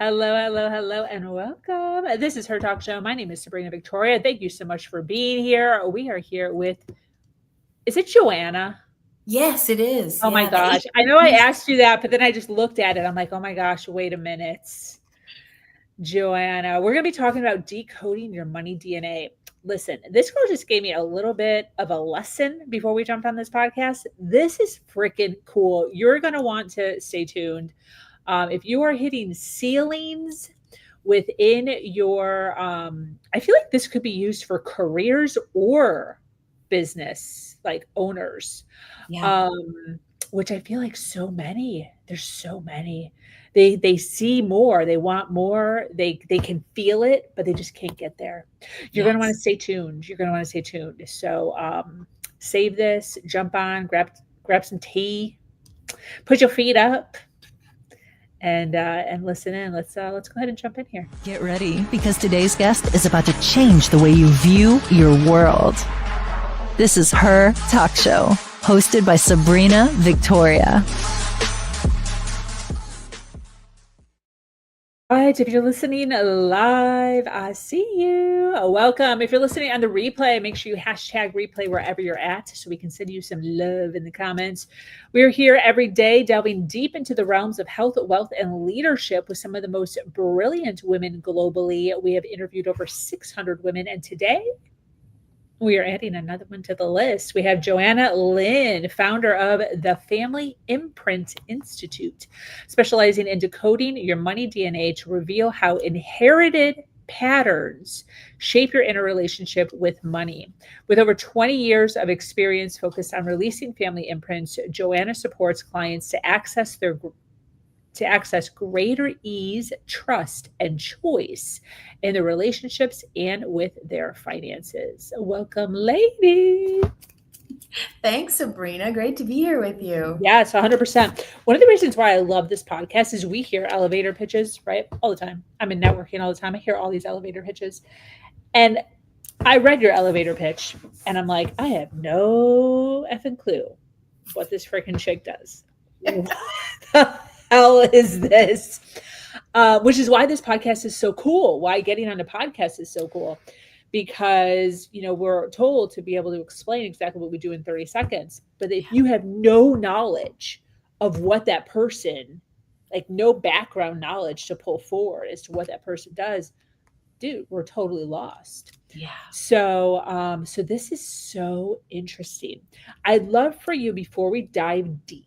Hello, hello, hello, and welcome. This is Her Talk Show. My name is Sabrina Victoria. Thank you so much for being here. We are here with, is it Johanna? Yes, it is. Oh my Yeah, the gosh. I know I asked you that, but then I just looked at it. I'm like, oh my gosh, wait a minute. Johanna, we're going to be talking about decoding your money DNA. Listen, this girl just gave me a little bit of a lesson before we jumped on this podcast. This is freaking cool. You're going to want to stay tuned. If you are hitting ceilings within your, I feel like this could be used for careers or business, like owners, yeah, um, which I feel like there's so many. They see more, they want more, they can feel it, but they just can't get there. You're gonna want to yes. stay tuned. You're gonna want to stay tuned. So save this, jump on, grab some tea, put your feet up, and listen in. Let's go ahead and jump in here. Get ready, because today's guest is about to change the way you view your world. This is Her Talk Show, hosted by Sabrina Victoria. All right, if you're listening live, I see you. Welcome. If you're listening on the replay, make sure you hashtag replay wherever you're at so we can send you some love in the comments. We're here every day delving deep into the realms of health, wealth, and leadership with some of the most brilliant women globally. We have interviewed over 600 women, and today we are adding another one to the list. We have Johanna Lynn, founder of the Family Imprint Institute, specializing in decoding your money DNA to reveal how inherited patterns shape your inner relationship with money. With over 20 years of experience focused on releasing family imprints, Johanna supports clients to access greater ease, trust, and choice in their relationships and with their finances. Welcome, lady. Thanks, Sabrina. Great to be here with you. Yes, 100%. One of the reasons why I love this podcast is we hear elevator pitches, right? All the time. I'm in networking all the time. I hear all these elevator pitches. And I read your elevator pitch and I'm like, I have no effing clue what this freaking chick does. What the hell is this? Which is why this podcast is so cool. Why getting on a podcast is so cool, because we're told to be able to explain exactly what we do in 30 seconds. But if you have no knowledge of what that person, like no background knowledge to pull forward as to what that person does, dude, we're totally lost. Yeah. So this is so interesting. I'd love for you, before we dive deep,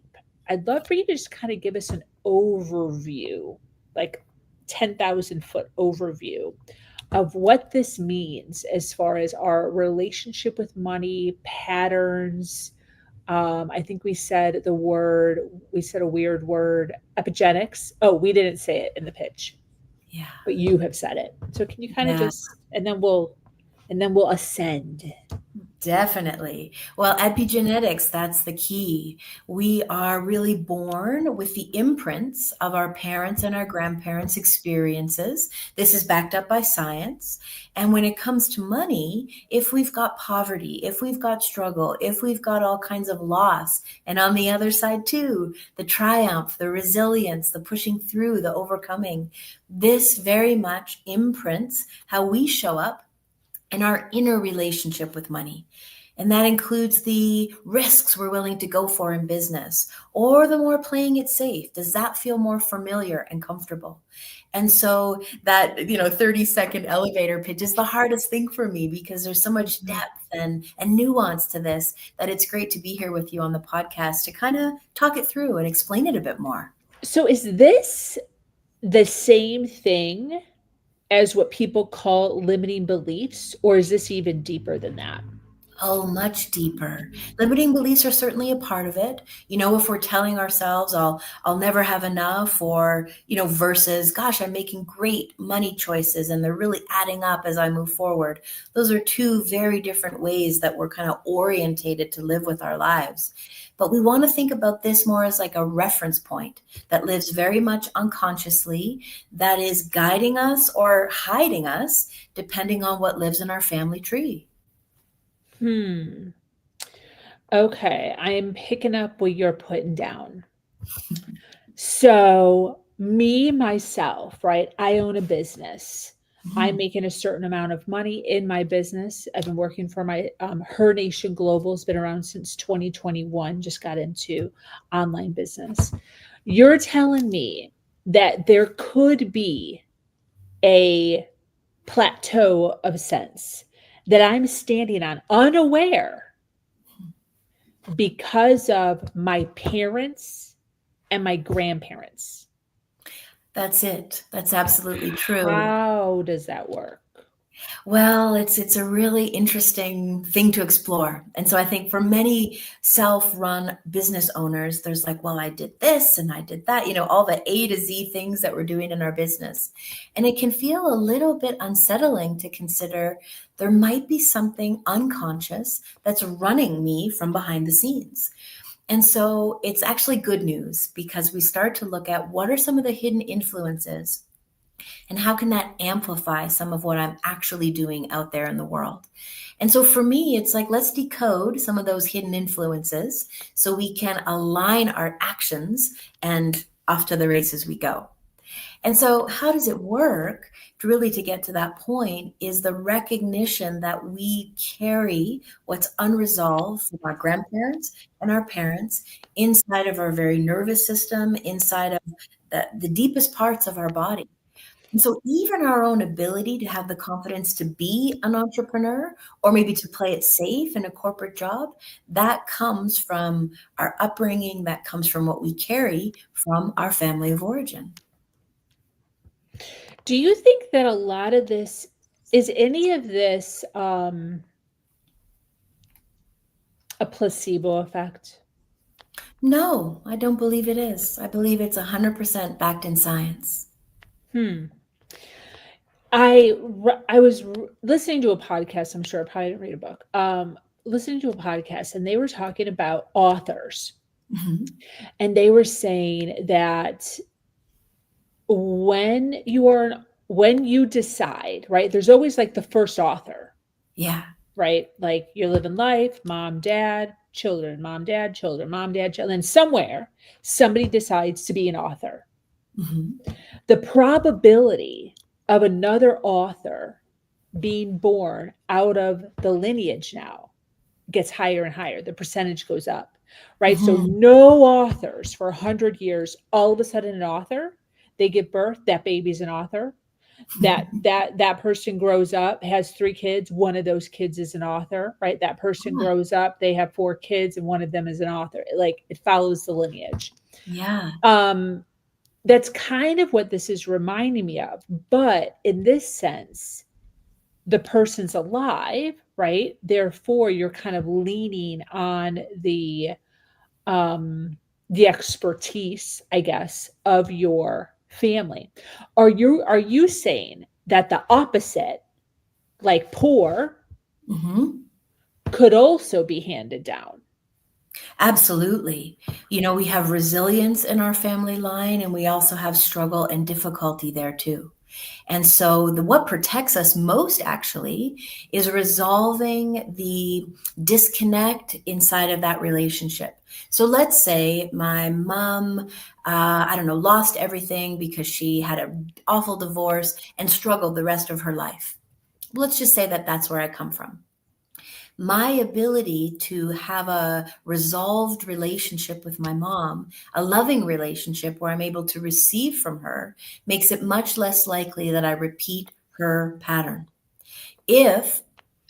I'd love for you to just kind of give us an overview, like 10,000-foot overview of what this means as far as our relationship with money, patterns. I think we said a weird word, epigenetics. Oh, we didn't say it in the pitch, Yeah. but you have said it. So can you kind of Yeah. and then we'll ascend. Definitely. Well, epigenetics, that's the key. We are really born with the imprints of our parents and our grandparents' experiences. This is backed up by science. And when it comes to money, if we've got poverty, if we've got struggle, if we've got all kinds of loss, and on the other side too, the triumph, the resilience, the pushing through, the overcoming, this very much imprints how we show up and our inner relationship with money. And that includes the risks we're willing to go for in business, or the more playing it safe. Does that feel more familiar and comfortable? And so that, 30-second elevator pitch is the hardest thing for me, because there's so much depth and nuance to this, that it's great to be here with you on the podcast to kind of talk it through and explain it a bit more. So is this the same thing as what people call limiting beliefs, or is this even deeper than that? Oh, much deeper. Limiting beliefs are certainly a part of it. If we're telling ourselves I'll never have enough, or, versus, gosh, I'm making great money choices and they're really adding up as I move forward. Those are two very different ways that we're kind of orientated to live with our lives. But we want to think about this more as like a reference point that lives very much unconsciously, that is guiding us or hiding us, depending on what lives in our family tree. Okay, I am picking up what you're putting down. So me, myself, right? I own a business. I'm Mhm. making a certain amount of money in my business. I've been working for my Her Nation Global has been around since 2021. Just got into online business. You're telling me that there could be a plateau of sense that I'm standing on unaware because of my parents and my grandparents. That's it. That's absolutely true. How does that work? Well, it's a really interesting thing to explore. And so I think for many self-run business owners, there's like, well, I did this and I did that, all the A to Z things that we're doing in our business. And it can feel a little bit unsettling to consider there might be something unconscious that's running me from behind the scenes. And so it's actually good news because we start to look at what are some of the hidden influences and how can that amplify some of what I'm actually doing out there in the world. And so for me, it's like, let's decode some of those hidden influences so we can align our actions and off to the races we go. And so how does it work? Really, to get to that point is the recognition that we carry what's unresolved from our grandparents and our parents inside of our very nervous system, inside of the deepest parts of our body. And so even our own ability to have the confidence to be an entrepreneur or maybe to play it safe in a corporate job, that comes from our upbringing, that comes from what we carry from our family of origin. Do you think that a lot of this is any of this a placebo effect? No, I don't believe it is. I believe it's 100% backed in science. Hmm. I was listening to a podcast. I'm sure I probably didn't read a book. Listening to a podcast, and they were talking about authors, Mhm. and they were saying that when you decide, right? There's always like the first author, Yeah. right? Like you're living life, mom, dad, children, mom, dad, children, mom, dad, children. And somewhere somebody decides to be an author. Mhm. The probability of another author being born out of the lineage now gets higher and higher. The percentage goes up, right? So Mhm. no authors for 100 years, all of a sudden an author, they give birth, that baby's an author. That person grows up, has 3 kids, one of those kids is an author, right? That person Ah, grows up, they have 4 kids and one of them is an author. Like it follows the lineage. yeah. Um that's kind of what this is reminding me of. But in this sense, the person's alive, right? Therefore, you're kind of leaning on the expertise, I guess, of your family. Are you saying that the opposite, like poor, Mhm. could also be handed down? Absolutely. We have resilience in our family line, and we also have struggle and difficulty there too. And so what protects us most actually is resolving the disconnect inside of that relationship. So let's say my mom, I don't know, lost everything because she had an awful divorce and struggled the rest of her life. Let's just say that that's where I come from. My ability to have a resolved relationship with my mom, a loving relationship where I'm able to receive from her, makes it much less likely that I repeat her pattern. If,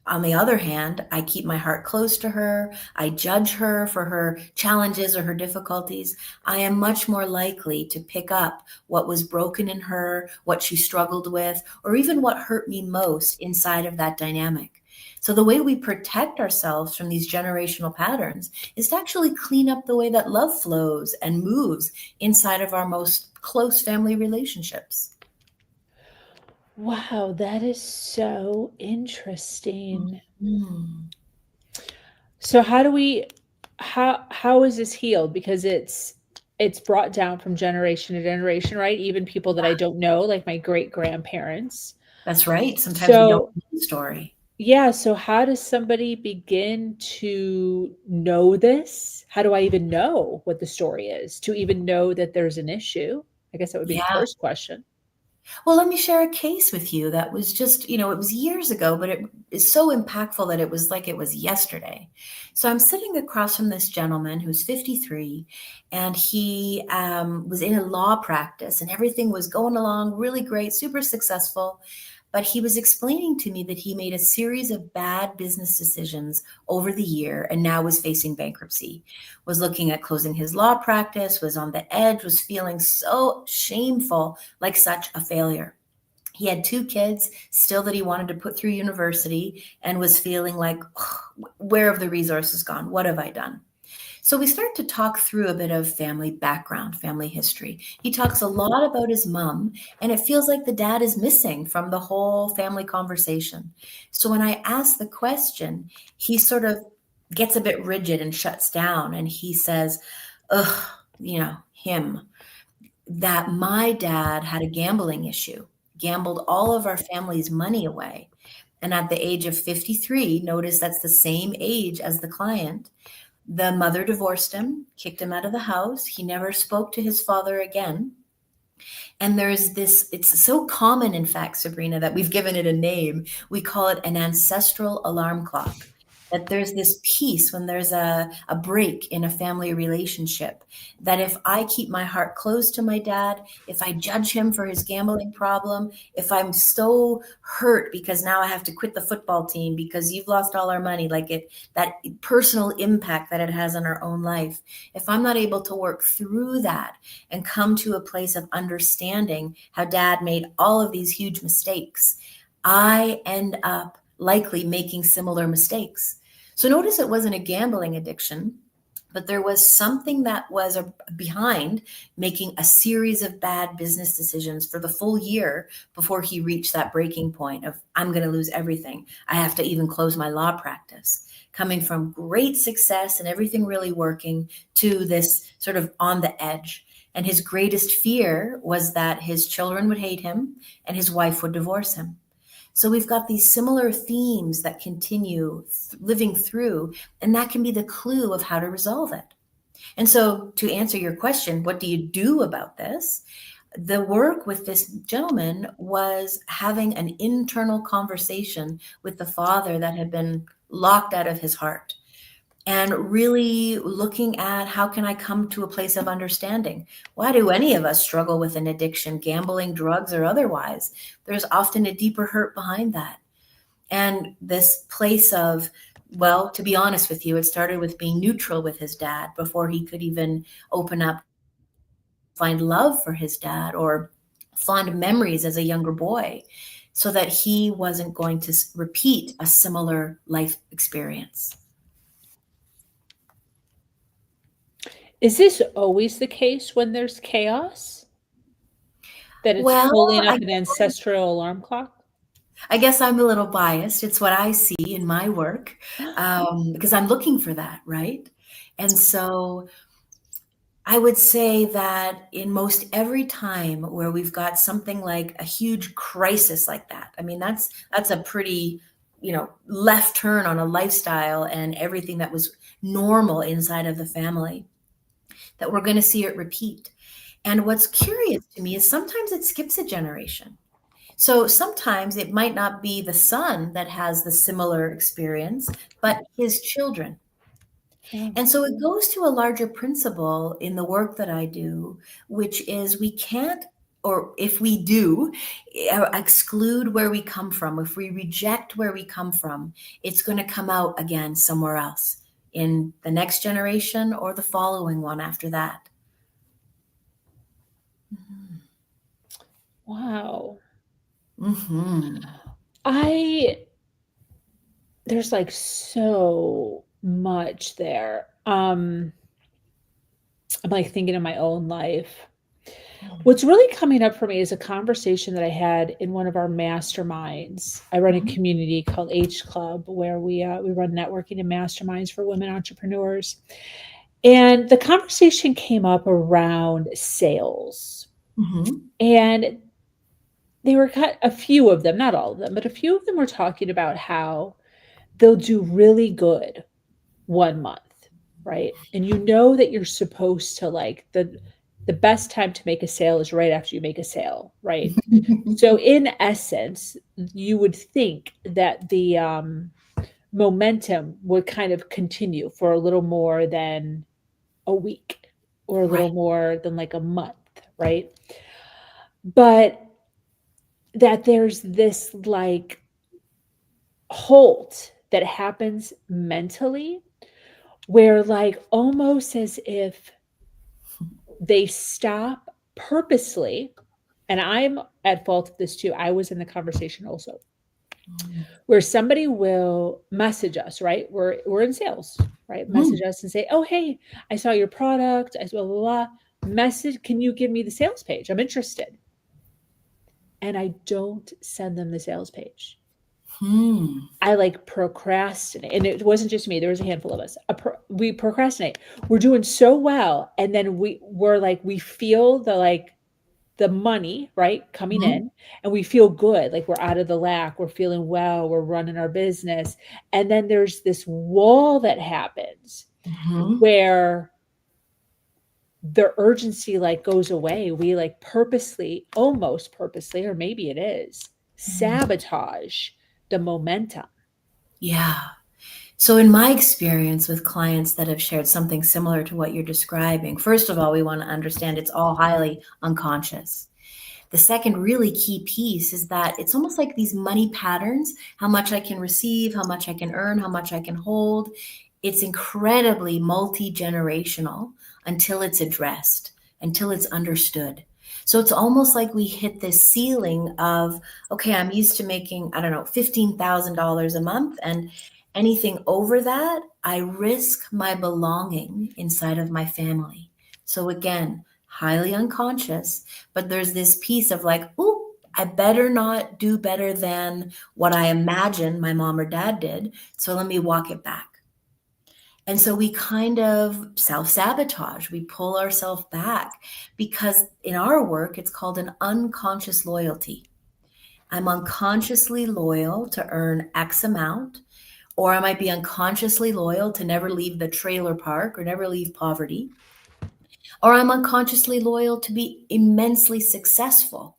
on the other hand, I keep my heart close to her, I judge her for her challenges or her difficulties, I am much more likely to pick up what was broken in her, what she struggled with, or even what hurt me most inside of that dynamic. So the way we protect ourselves from these generational patterns is to actually clean up the way that love flows and moves inside of our most close family relationships. Wow, that is so interesting. Mhm. So how is this healed? Because it's brought down from generation to generation, right? Even people that I don't know, like my great grandparents. That's right. Sometimes we don't So know the story. yeah, so how does somebody begin to know this? How do I even know what the story is to even know that there's an issue? I guess that would be the Yeah. first question. Well, let me share a case with you that was just, it was years ago, but it is so impactful that it was like it was yesterday. So I'm sitting across from this gentleman who's 53, and he was in a law practice, and everything was going along really great, super successful. But he was explaining to me that he made a series of bad business decisions over the year and now was facing bankruptcy, was looking at closing his law practice, was on the edge, was feeling so shameful, like such a failure. He had 2 kids still that he wanted to put through university and was feeling like, where have the resources gone? What have I done? So we start to talk through a bit of family background, family history. He talks a lot about his mom, and it feels like the dad is missing from the whole family conversation. So when I ask the question, he sort of gets a bit rigid and shuts down, and he says, ugh, him, that my dad had a gambling issue, gambled all of our family's money away. And at the age of 53, notice that's the same age as the client, the mother divorced him, kicked him out of the house. He never spoke to his father again. And there's this, it's so common, in fact, Sabrina, that we've given it a name. We call it an ancestral alarm clock. That there's this piece when there's a break in a family relationship, that if I keep my heart closed to my dad, if I judge him for his gambling problem, if I'm so hurt because now I have to quit the football team because you've lost all our money, that personal impact that it has on our own life, if I'm not able to work through that and come to a place of understanding how dad made all of these huge mistakes, I end up likely making similar mistakes. So notice it wasn't a gambling addiction, but there was something that was behind making a series of bad business decisions for the full year before he reached that breaking point of, I'm going to lose everything. I have to even close my law practice. Coming from great success and everything really working to this sort of on the edge. And his greatest fear was that his children would hate him and his wife would divorce him. So we've got these similar themes that continue living through, and that can be the clue of how to resolve it. And so to answer your question, what do you do about this? The work with this gentleman was having an internal conversation with the father that had been locked out of his heart, and really looking at how can I come to a place of understanding? Why do any of us struggle with an addiction, gambling, drugs, or otherwise? There's often a deeper hurt behind that. And this place of, well, to be honest with you, it started with being neutral with his dad before he could even open up, find love for his dad or fond memories as a younger boy, so that he wasn't going to repeat a similar life experience. Is this always the case when there's chaos? That it's Well, pulling up an ancestral alarm clock? I guess I'm a little biased. It's what I see in my work, because I'm looking for that, right? And so I would say that in most every time where we've got something like a huge crisis like that, I mean, that's a pretty, left turn on a lifestyle and everything that was normal inside of the family, that we're going to see it repeat. And what's curious to me is sometimes it skips a generation. So sometimes it might not be the son that has the similar experience, but his children. Yeah. And so it goes to a larger principle in the work that I do, which is we can't, or if we do, exclude where we come from. If we reject where we come from, it's going to come out again somewhere else in the next generation or the following one after that. Wow. Mm-hmm. There's like so much there. I'm like thinking of my own life. What's really coming up for me is a conversation that I had in one of our masterminds. I run a community called H Club where we run networking and masterminds for women entrepreneurs. And the conversation came up around sales. Mm-hmm. And they were a few of them, not all of them, but a few of them were talking about how they'll do really good 1 month, right? And you know that you're supposed to the best time to make a sale is right after you make a sale, right? So in essence, you would think that the momentum would kind of continue for a little more than a week or a little Right. more than like a month, right? But that there's this like halt that happens mentally where like almost as if they stop purposely, and I'm at fault of this too. I was in the conversation also, where somebody will message us, right? We're in sales, right? Message us and say, "Oh, hey, I saw your product. I blah blah blah. Message, can you give me the sales page? I'm interested." And I don't send them the sales page. I like procrastinate, and it wasn't just me. There was a handful of us. We procrastinate. We're doing so well, and then we're like we feel the money, right, coming in, and we feel good, like we're out of the lack, we're feeling well, we're running our business. And then there's this wall that happens where the urgency like goes away. We like purposely, almost purposely, or maybe it is, sabotage the momentum. Yeah. So, in my experience with clients that have shared something similar to what you're describing, first of all, we want to understand it's all highly unconscious. The second really key piece is that it's almost like these money patterns, how much I can receive, how much I can earn, how much I can hold. It's incredibly multi-generational until it's addressed, until it's understood. So it's almost like we hit this ceiling of, okay, I'm used to making, I don't know, $15,000 a month. And anything over that, I risk my belonging inside of my family. So again, highly unconscious, but there's this piece of like, ooh, I better not do better than what I imagine my mom or dad did. So let me walk it back. And so we kind of self-sabotage. We pull ourselves back because in our work, it's called an unconscious loyalty. I'm unconsciously loyal to earn X amount, or I might be unconsciously loyal to never leave the trailer park or never leave poverty. Or I'm unconsciously loyal to be immensely successful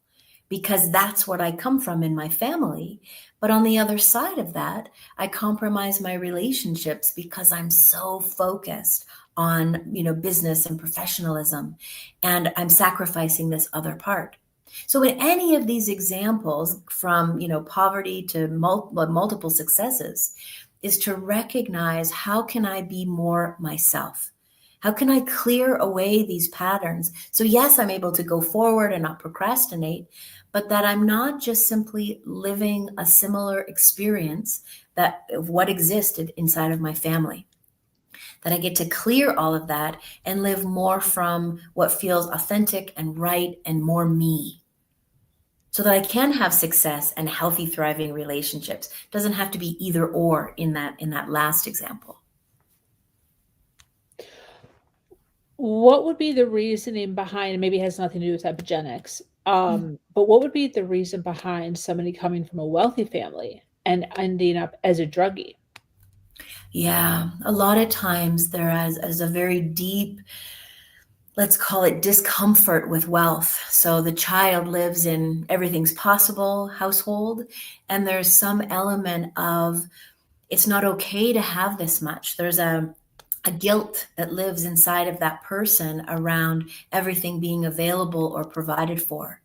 because that's what I come from in my family. But on the other side of that, I compromise my relationships because I'm so focused on, business and professionalism, and I'm sacrificing this other part. So in any of these examples from, poverty to multiple successes is to recognize, how can I be more myself? How can I clear away these patterns? So yes, I'm able to go forward and not procrastinate, but that I'm not just simply living a similar experience that of what existed inside of my family. That I get to clear all of that and live more from what feels authentic and right and more me. So that I can have success and healthy, thriving relationships. It doesn't have to be either or in that last example. What would be the reasoning behind, maybe it has nothing to do with epigenetics, but what would be the reason behind somebody coming from a wealthy family and ending up as a druggie? Yeah, a lot of times there is a very deep, let's call it discomfort with wealth. So the child lives in everything's possible household, and there's some element of it's not okay to have this much. There's a guilt that lives inside of that person around everything being available or provided for.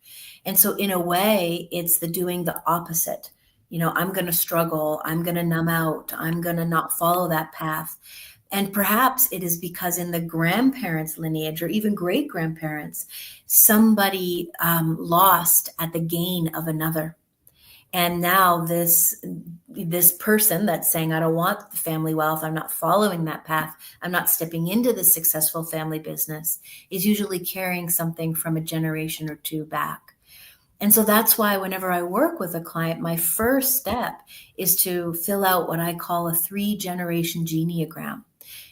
And so in a way, it's the doing the opposite. I'm going to struggle. I'm going to numb out. I'm going to not follow that path. And perhaps it is because in the grandparents' lineage or even great grandparents, somebody lost at the gain of another. And now this person that's saying, I don't want the family wealth, I'm not following that path, I'm not stepping into the successful family business, is usually carrying something from a generation or two back. And so that's why whenever I work with a client, my first step is to fill out what I call a 3-generation genealogy.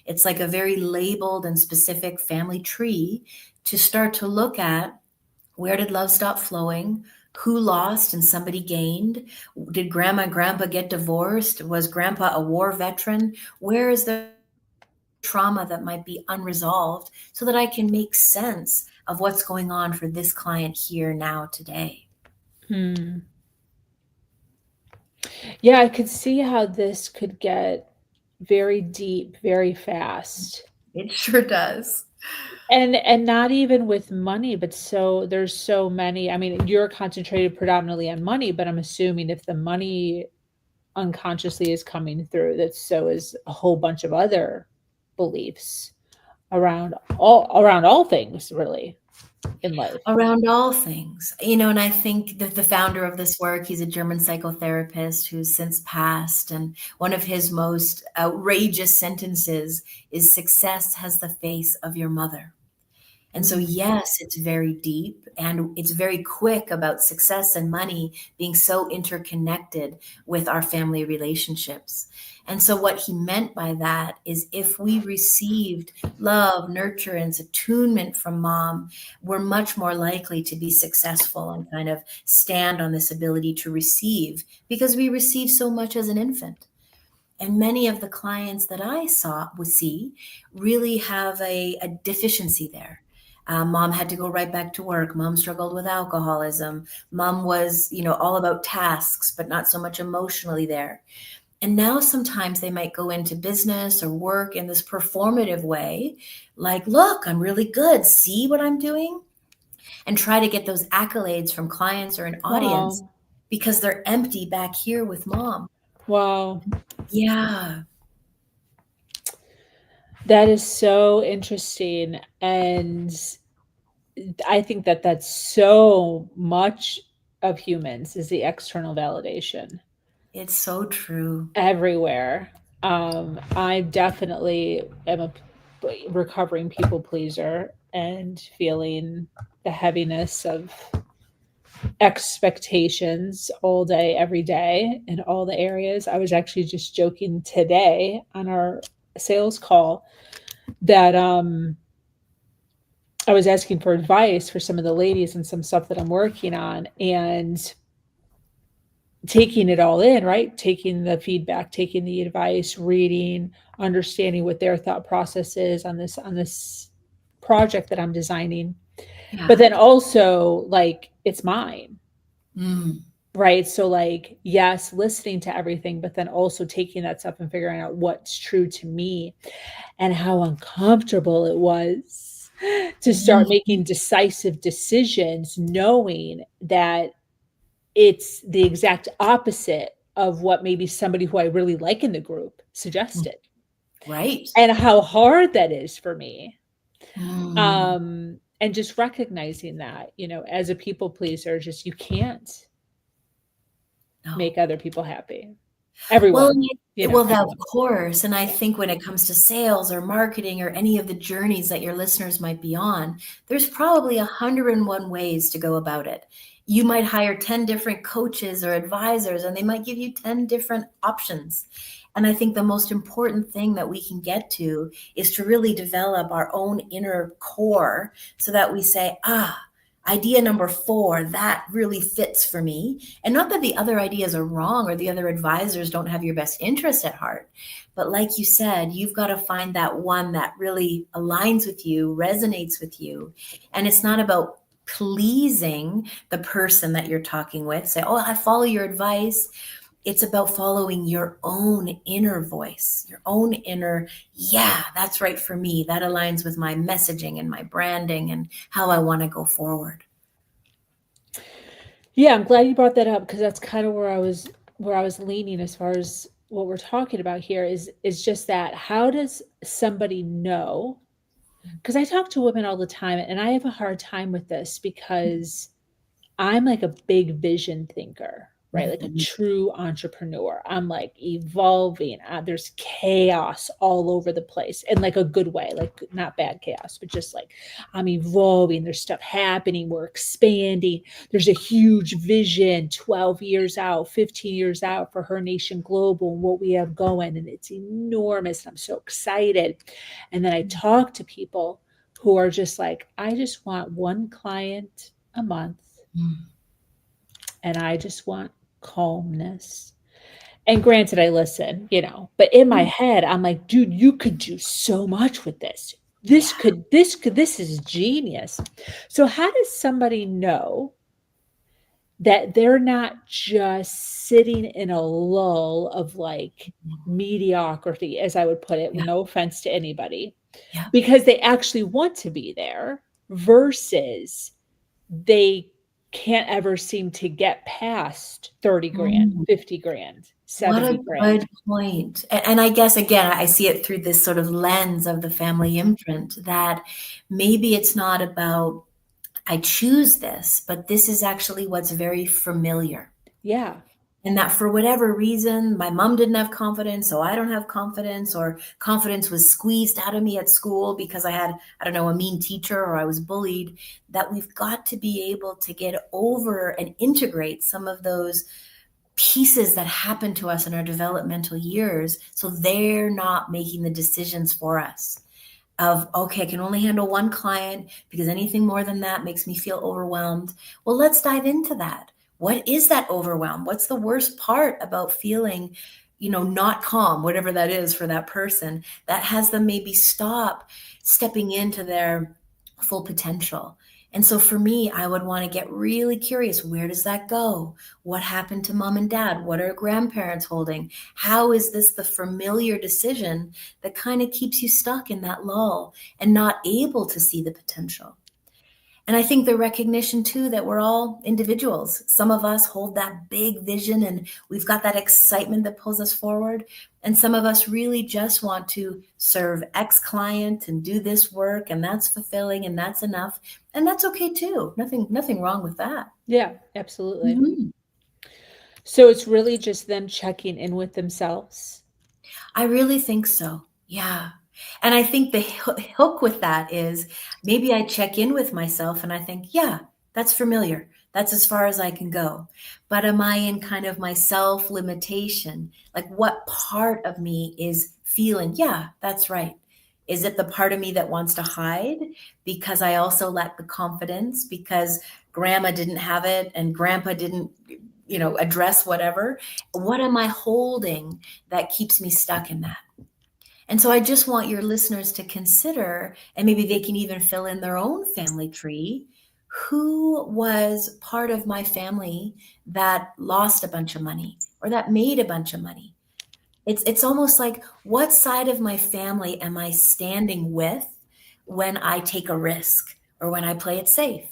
It's like a very labeled and specific family tree to start to look at, where did love stop flowing? Who lost and somebody gained? Did grandma and grandpa get divorced? Was grandpa a war veteran? Where is the trauma that might be unresolved, so that I can make sense of what's going on for this client here now today. Yeah, I could see how this could get very deep very fast. It sure does. And not even with money, but there's so many. I mean, you're concentrated predominantly on money, but I'm assuming if the money unconsciously is coming through, that so is a whole bunch of other beliefs around all things really in life. Around all things, and I think that the founder of this work, he's a German psychotherapist who's since passed. And one of his most outrageous sentences is, "Success has the face of your mother." And so, yes, it's very deep and it's very quick about success and money being so interconnected with our family relationships. And so what he meant by that is if we received love, nurturance, attunement from mom, we're much more likely to be successful and kind of stand on this ability to receive because we receive so much as an infant. And many of the clients that I see really have a deficiency there. Mom had to go right back to work. Mom struggled with alcoholism. Mom was, all about tasks, but not so much emotionally there. And now sometimes they might go into business or work in this performative way, like, look, I'm really good. See what I'm doing? And try to get those accolades from clients or an audience because they're empty back here with mom. Wow. Yeah. That is so interesting. And I think that that's so much of humans is the external validation. It's so true. Everywhere. I definitely am a recovering people pleaser and feeling the heaviness of expectations all day, every day in all the areas. I was actually just joking today on our sales call that I was asking for advice for some of the ladies and some stuff that I'm working on and taking it all in, right? Taking the feedback, taking the advice, reading, understanding what their thought process is on this project that I'm designing. Yeah. But then also like it's mine. Right? So like, yes, listening to everything, but then also taking that stuff and figuring out what's true to me and how uncomfortable it was to start making decisive decisions, knowing that it's the exact opposite of what maybe somebody who I really like in the group suggested. Right. And how hard that is for me. And just recognizing that, as a people pleaser, just you can't make other people happy. Everyone. Well, of course. And I think when it comes to sales or marketing or any of the journeys that your listeners might be on, there's probably 101 ways to go about it. You might hire 10 different coaches or advisors, and they might give you 10 different options. And I think the most important thing that we can get to is to really develop our own inner core so that we say, idea number 4, that really fits for me. And not that the other ideas are wrong or the other advisors don't have your best interest at heart. But like you said, you've got to find that one that really aligns with you, resonates with you. And it's not about pleasing the person that you're talking with. Say, I follow your advice. It's about following your own inner voice, your own inner, that's right for me. That aligns with my messaging and my branding and how I want to go forward. Yeah, I'm glad you brought that up because that's kind of where I was leaning as far as what we're talking about here is just that. How does somebody know? Because I talk to women all the time and I have a hard time with this because I'm like a big vision thinker, right? Like a true entrepreneur. I'm like evolving. There's chaos all over the place in like a good way, like not bad chaos, but just like I'm evolving. There's stuff happening. We're expanding. There's a huge vision 12 years out, 15 years out for Her Nation Global and what we have going. And it's enormous. I'm so excited. And then I talk to people who are just like, I just want one client a month. And I just want calmness. And granted, I listen, but in my head, I'm like, dude, you could do so much with this. this is genius. So how does somebody know that they're not just sitting in a lull of like mediocrity, as I would put it, Yeah. no offense to anybody, Yeah. because they actually want to be there versus they can't ever seem to get past 30 grand, Mm. 50 grand, What a 70 grand. good point. And I guess, again, I see it through this sort of lens of the family imprint that maybe it's not about, I choose this, but this is actually what's very familiar. Yeah. And that for whatever reason, my mom didn't have confidence, so I don't have confidence, or confidence was squeezed out of me at school because I had, I don't know, a mean teacher or I was bullied, that we've got to be able to get over and integrate some of those pieces that happen to us in our developmental years so they're not making the decisions for us of, okay, I can only handle one client because anything more than that makes me feel overwhelmed. Well, let's dive into that. What is that overwhelm? What's the worst part about feeling, not calm, whatever that is for that person, that has them maybe stop stepping into their full potential? And so for me, I would want to get really curious. Where does that go? What happened to mom and dad? What are grandparents holding? How is this the familiar decision that kind of keeps you stuck in that lull and not able to see the potential? And I think the recognition too that we're all individuals. Some of us hold that big vision and we've got that excitement that pulls us forward. And some of us really just want to serve X client and do this work, and that's fulfilling and that's enough. And that's okay too. Nothing wrong with that. Yeah, absolutely. Mhm. So it's really just them checking in with themselves. I really think so. Yeah. And I think the hook with that is maybe I check in with myself and I think, yeah, that's familiar. That's as far as I can go. But am I in kind of my self limitation? Like, what part of me is feeling, yeah, that's right? Is it the part of me that wants to hide because I also lack the confidence because grandma didn't have it and grandpa didn't, address whatever? What am I holding that keeps me stuck in that? And so I just want your listeners to consider, and maybe they can even fill in their own family tree. Who was part of my family that lost a bunch of money or that made a bunch of money? It's almost like, what side of my family am I standing with when I take a risk or when I play it safe?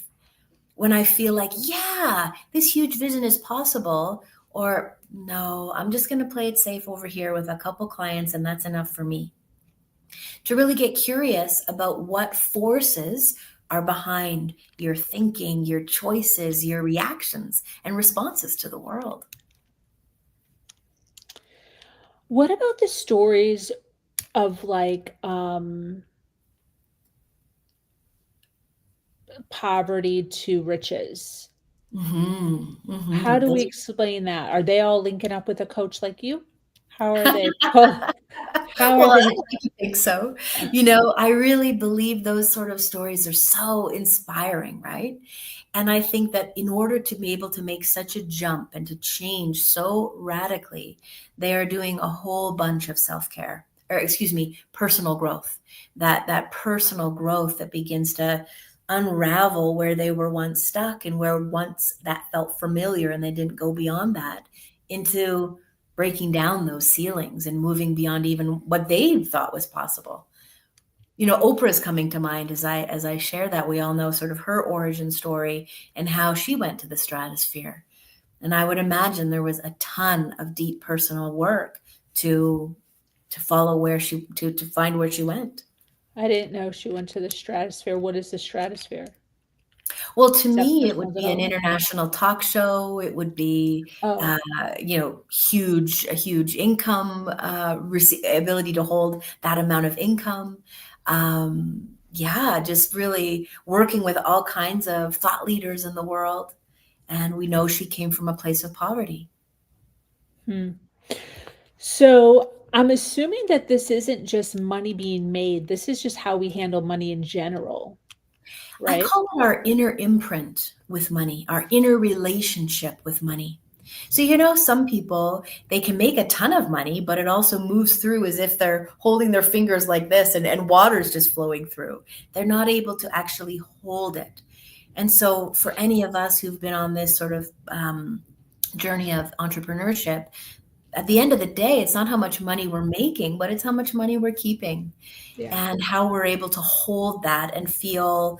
When I feel like, yeah, this huge vision is possible, or no, I'm just going to play it safe over here with a couple clients and that's enough for me. To really get curious about what forces are behind your thinking, your choices, your reactions and responses to the world. What about the stories of like poverty to riches? How do we explain that? Are they all linking up with a coach like you? How are they? How Well, are I they? like to think so. I really believe those sort of stories are so inspiring, right? And I think that in order to be able to make such a jump and to change so radically, they are doing a whole bunch of self-care, or excuse me, personal growth. That personal growth that begins to unravel where they were once stuck and where once that felt familiar and they didn't go beyond that, into breaking down those ceilings and moving beyond even what they thought was possible. Oprah's coming to mind as I share that. We all know sort of her origin story and how she went to the stratosphere. And I would imagine there was a ton of deep personal work to follow where she to find where she went. I didn't know she went to the stratosphere. What is the stratosphere? Well, to Is that me, it personal would be an development? international talk show. It would be, Oh, a huge income, ability to hold that amount of income. Yeah, just really working with all kinds of thought leaders in the world. And we know she came from a place of poverty. so I'm assuming that this isn't just money being made. This is just how we handle money in general, I right? call it our inner imprint with money, our inner relationship with money. So, some people, they can make a ton of money, but it also moves through as if they're holding their fingers like this and water's just flowing through. They're not able to actually hold it. And so for any of us who've been on this sort of journey of entrepreneurship, at the end of the day, it's not how much money we're making, but it's how much money we're keeping, and how we're able to hold that and feel,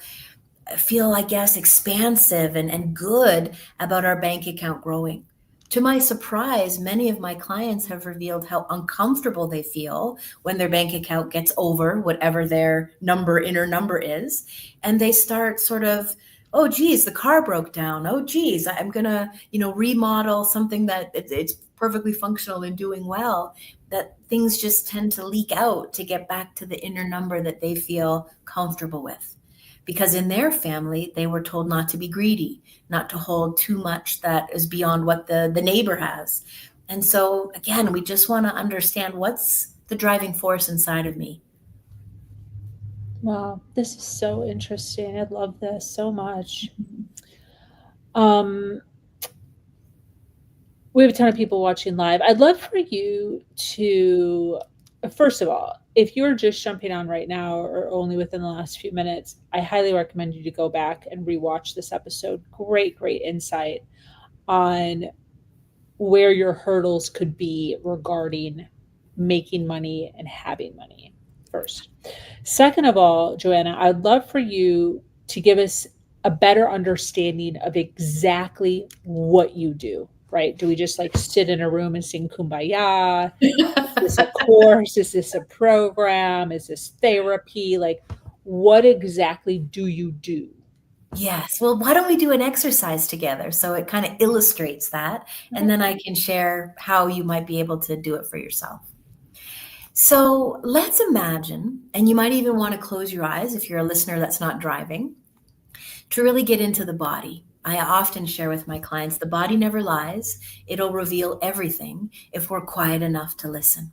I guess, expansive and good about our bank account growing. To my surprise, many of my clients have revealed how uncomfortable they feel when their bank account gets over whatever their inner number is. And they start sort of, oh, geez, the car broke down. Oh, geez, I'm going to, remodel something that it's perfectly functional and doing well. That things just tend to leak out to get back to the inner number that they feel comfortable with. Because in their family, they were told not to be greedy, not to hold too much that is beyond what the neighbor has. And so, again, we just want to understand what's the driving force inside of me. Wow, this is so interesting. I love this so much. We have a ton of people watching live. I'd love for you to, first of all, if you're just jumping on right now or only within the last few minutes, I highly recommend you to go back and rewatch this episode. Great insight on where your hurdles could be regarding making money and having money first. Second of all, Johanna, I'd love for you to give us a better understanding of exactly what you do, right? Do we just like sit in a room and sing Kumbaya? Is this a course? Is this a program? Is this therapy? Like, what exactly do you do? Yes. Well, why don't we do an exercise together so it kind of illustrates that, and then I can share how you might be able to do it for yourself. So let's imagine, and you might even want to close your eyes if you're a listener that's not driving, to really get into the body. I often share with my clients, the body never lies. It'll reveal everything if we're quiet enough to listen.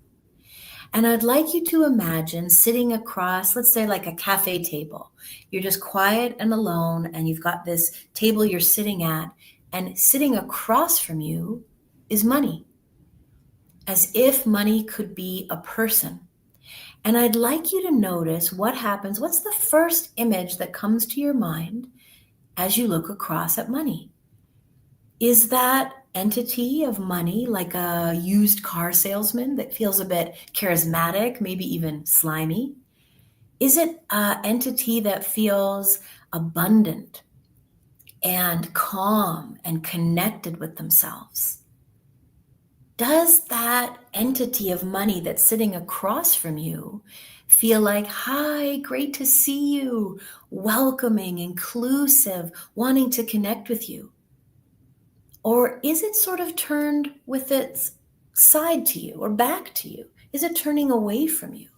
And I'd like you to imagine sitting across, let's say like a cafe table. You're just quiet and alone, and you've got this table you're sitting at, and sitting across from you is money, as if money could be a person. And I'd like you to notice what happens. What's the first image that comes to your mind as you look across at money? Is that entity of money like a used car salesman that feels a bit charismatic, maybe even slimy? Is it an entity that feels abundant and calm and connected with themselves? Does that entity of money that's sitting across from you feel like, hi, great to see you, welcoming, inclusive, wanting to connect with you? Or is it sort of turned with its side to you or back to you? Is it turning away from you?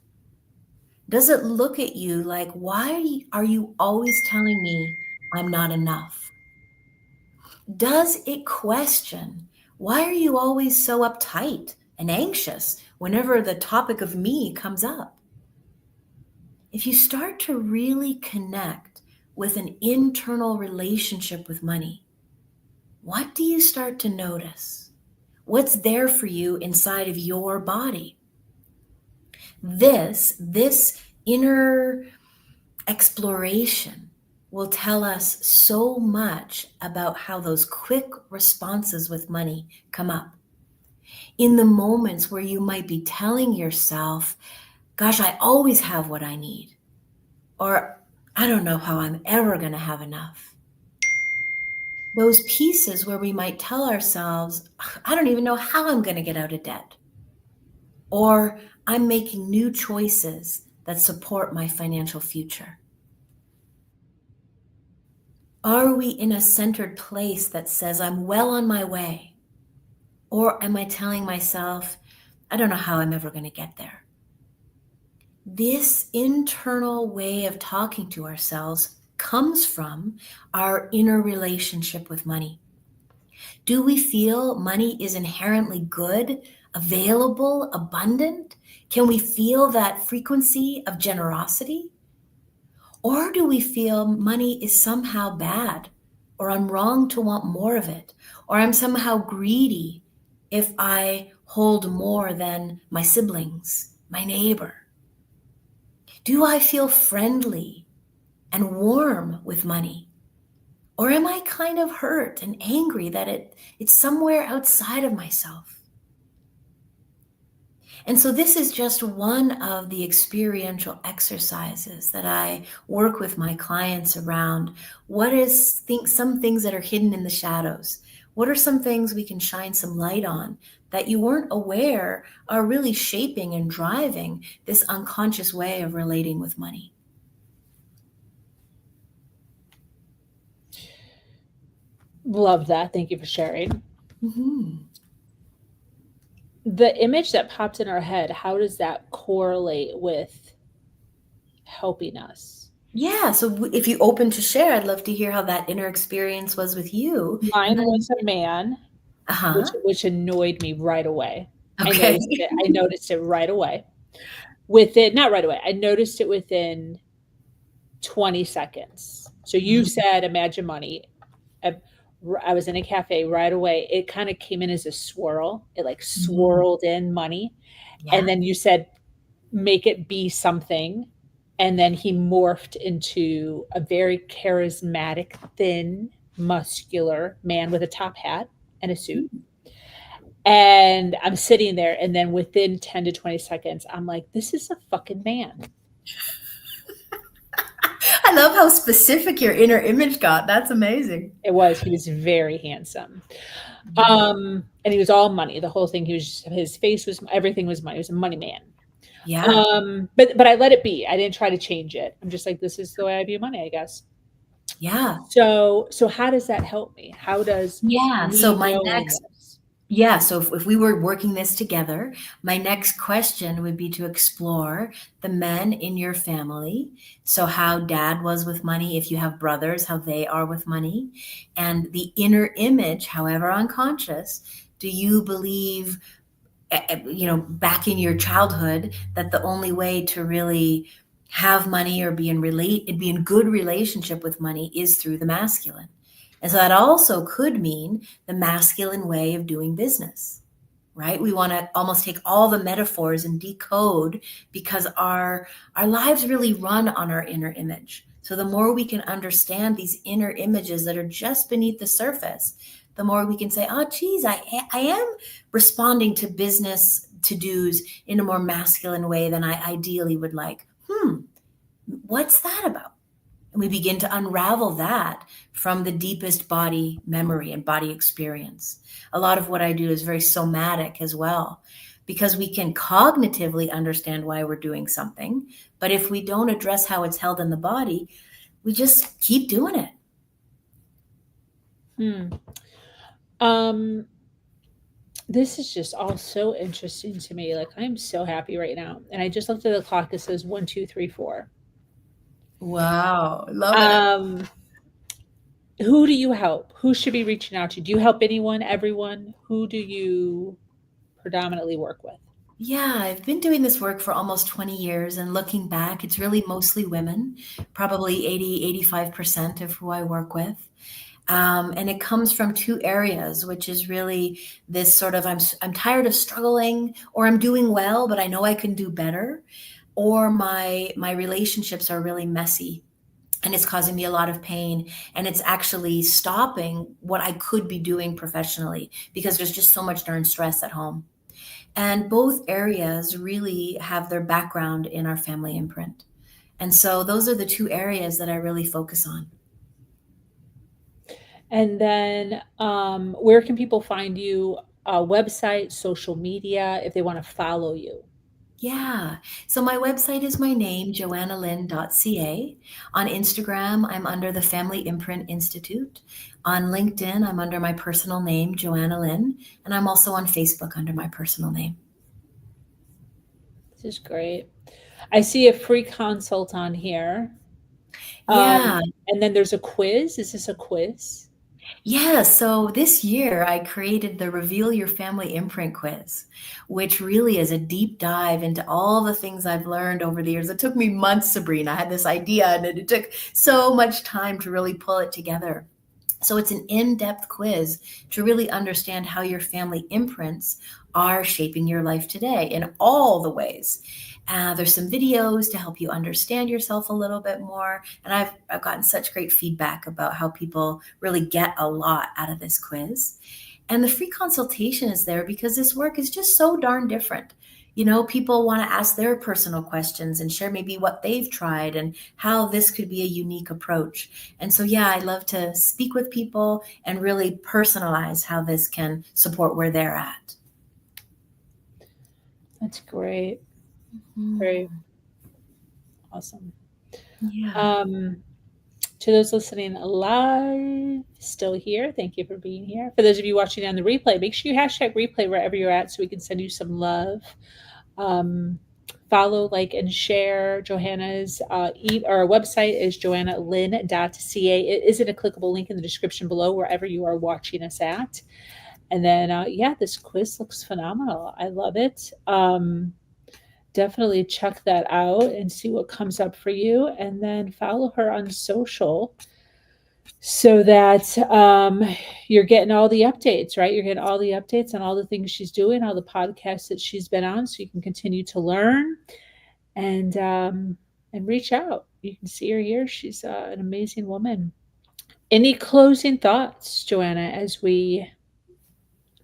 Does it look at you like, why are you always telling me I'm not enough? Does it question, why are you always so uptight and anxious whenever the topic of me comes up? If you start to really connect with an internal relationship with money, what do you start to notice? What's there for you inside of your body? This inner exploration will tell us so much about how those quick responses with money come up. In the moments where you might be telling yourself, gosh, I always have what I need, or I don't know how I'm ever going to have enough. Those pieces where we might tell ourselves, I don't even know how I'm going to get out of debt, or I'm making new choices that support my financial future. Are we in a centered place that says I'm well on my way? Or am I telling myself, I don't know how I'm ever going to get there? This internal way of talking to ourselves comes from our inner relationship with money. Do we feel money is inherently good, available, abundant? Can we feel that frequency of generosity? Or do we feel money is somehow bad, or I'm wrong to want more of it, or I'm somehow greedy if I hold more than my siblings, my neighbor? Do I feel friendly and warm with money? Or am I kind of hurt and angry that it's somewhere outside of myself? And so this is just one of the experiential exercises that I work with my clients around. What is some things that are hidden in the shadows? What are some things we can shine some light on that you weren't aware are really shaping and driving this unconscious way of relating with money? Love that. Thank you for sharing. Mm-hmm. The image that popped in our head, how does that correlate with helping us? Yeah, so if you open to share, I'd love to hear how that inner experience was with you. Mine was a man, Uh-huh. which annoyed me right away. Okay. I noticed it right away. Not right away. I noticed it within 20 seconds. So you said, imagine money. I was in a cafe right away. It kind of came in as a swirl. It like swirled in money. Yeah. And then you said, make it be something. And then he morphed into a very charismatic, thin, muscular man with a top hat and a suit. And I'm sitting there, and then within 10 to 20 seconds, I'm like, this is a fucking man. I love how specific your inner image got. That's amazing. It was. He was very handsome. And he was all money. The whole thing, his face was, everything was money. He was a money man. Yeah. But I let it be. I didn't try to change it. I'm just like, this is the way I view money, I guess. Yeah. So how does that help me? How does So if we were working this together, my next question would be to explore the men in your family. So how dad was with money, if you have brothers, how they are with money, and the inner image, however unconscious, do you believe, back in your childhood, that the only way to really have money or be in good relationship with money is through the masculine? And so that also could mean the masculine way of doing business, right? We want to almost take all the metaphors and decode, because our lives really run on our inner image. So the more we can understand these inner images that are just beneath the surface, the more we can say, oh, geez, I am responding to business to-dos in a more masculine way than I ideally would like. What's that about? And we begin to unravel that from the deepest body memory and body experience. A lot of what I do is very somatic as well, because we can cognitively understand why we're doing something. But if we don't address how it's held in the body, we just keep doing it. This is just all so interesting to me. Like, I'm so happy right now. And I just looked at the clock. It says 1, 2, 3, 4. Wow. Love it. Who do you help? Who should be reaching out to? Do you help anyone, everyone? Who do you predominantly work with? Yeah, I've been doing this work for almost 20 years, and looking back, it's really mostly women, probably 85% of who I work with. And it comes from two areas, which is really this sort of, I'm tired of struggling, or I'm doing well, but I know I can do better, or my relationships are really messy and it's causing me a lot of pain, and it's actually stopping what I could be doing professionally because there's just so much darn stress at home. And both areas really have their background in our family imprint. And so those are the two areas that I really focus on. And then where can people find you? Website, social media, if they want to follow you? Yeah. So my website is my name, johannalynn.ca. On Instagram, I'm under the Family Imprint Institute. On LinkedIn, I'm under my personal name, Johanna Lynn. And I'm also on Facebook under my personal name. This is great. I see a free consult on here. Yeah. And then there's a quiz. Is this a quiz? Yeah, so this year I created the Reveal Your Family Imprint quiz, which really is a deep dive into all the things I've learned over the years. It took me months, Sabrina. I had this idea and it took so much time to really pull it together. So it's an in-depth quiz to really understand how your family imprints are shaping your life today in all the ways. There's some videos to help you understand yourself a little bit more. And I've gotten such great feedback about how people really get a lot out of this quiz. And the free consultation is there because this work is just so darn different. People want to ask their personal questions and share maybe what they've tried and how this could be a unique approach. And so, yeah, I love to speak with people and really personalize how this can support where they're at. That's great. Very awesome. Yeah. To those listening live, still here, thank you for being here. For those of you watching on the replay, make sure you hashtag replay wherever you're at so we can send you some love. Follow, like, and share. Johanna's our website is johannalynn.ca. It isn't a clickable link in the description below wherever you are watching us at. And then, this quiz looks phenomenal. I love it. Definitely check that out and see what comes up for you. And then follow her on social so that you're getting all the updates, right? You're getting all the updates on all the things she's doing, all the podcasts that she's been on, so you can continue to learn and reach out. You can see her here. She's an amazing woman. Any closing thoughts, Johanna, as we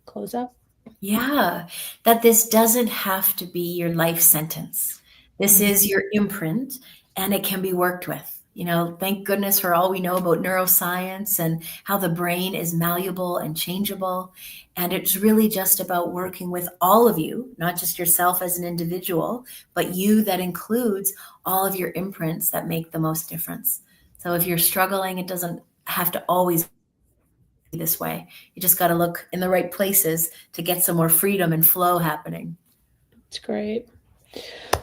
close up? Yeah, that this doesn't have to be your life sentence. This is your imprint, and it can be worked with. Thank goodness for all we know about neuroscience and how the brain is malleable and changeable. And it's really just about working with all of you, not just yourself as an individual, but you that includes all of your imprints that make the most difference. So if you're struggling, it doesn't have to always be this way. You just got to look in the right places to get some more freedom and flow happening. It's great.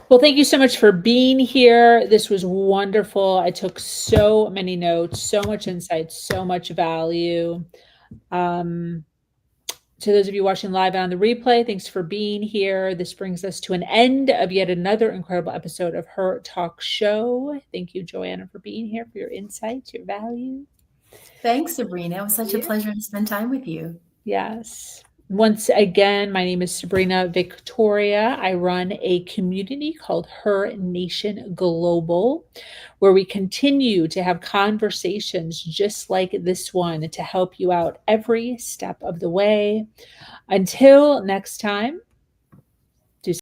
Well, thank you so much for being here. This was wonderful. I took so many notes, so much insight, so much value. To those of you watching live on the replay, thanks for being here. This brings us to an end of yet another incredible episode of Her Talk Show. Thank you, Johanna, for being here, for your insights, your value. Thanks, Sabrina. It was such a pleasure to spend time with you. Yes. Once again, my name is Sabrina Victoria. I run a community called Her Nation Global, where we continue to have conversations just like this one to help you out every step of the way. Until next time,